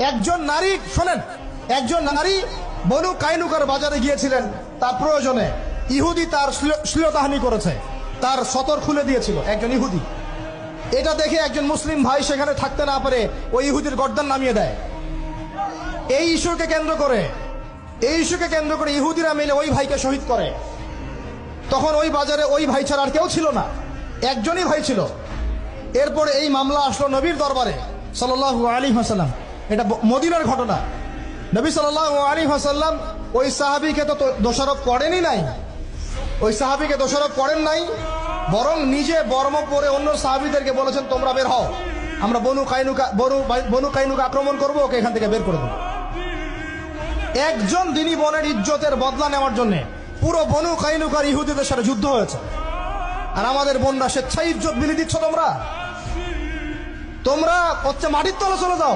একজন নারী, শোনেন, একজন নারী বনু কাইনুকার বাজারে গিয়েছিলেন তার প্রয়োজনে। ইহুদি তার শ্লীলতাহানি করেছে, তার সতর খুলে দিয়েছিল একজন ইহুদি। এটা দেখে একজন মুসলিম ভাই সেখানে থাকতে না পারে ওই ইহুদির গর্দান নামিয়ে দেয়। এই ইস্যুকে কেন্দ্র করে ইহুদিরা মিলে ওই ভাইকে শহীদ করে। তখন ওই বাজারে ওই ভাই ছাড়া আর কেউ ছিল না, একজনই ভাই ছিল। এরপরে এই মামলা আসলো নবীর দরবারে সাল্লাল্লাহু আলাইহি ওয়াসাল্লাম। এটা মদিনার ঘটনা। নবী সাল্লাল্লাহু আলাইহি ওয়াসাল্লাম ওই সাহাবীকে তো দোষারোপ করেনই নাই, ওই সাহাবীকে দোষারোপ করেন নাই, বরং নিজে বর্ম পরে অন্য সাহাবীদেরকে বলেছেন তোমরা বের হও, আমরা বনু কাইনুকা আক্রমণ করবো, ওকে এখান থেকে বের করে দেবো। একজন দিনী বোনের ইজ্জতের বদলা নেওয়ার জন্য পুরো বনু কাইনুকার ইহুদিদের সাথে যুদ্ধ হয়েছে। আর আমাদের বোনরা স্বেচ্ছায় ইজ্জত বিলি দিচ্ছ তোমরা হচ্ছে মাটির তলে চলে যাও।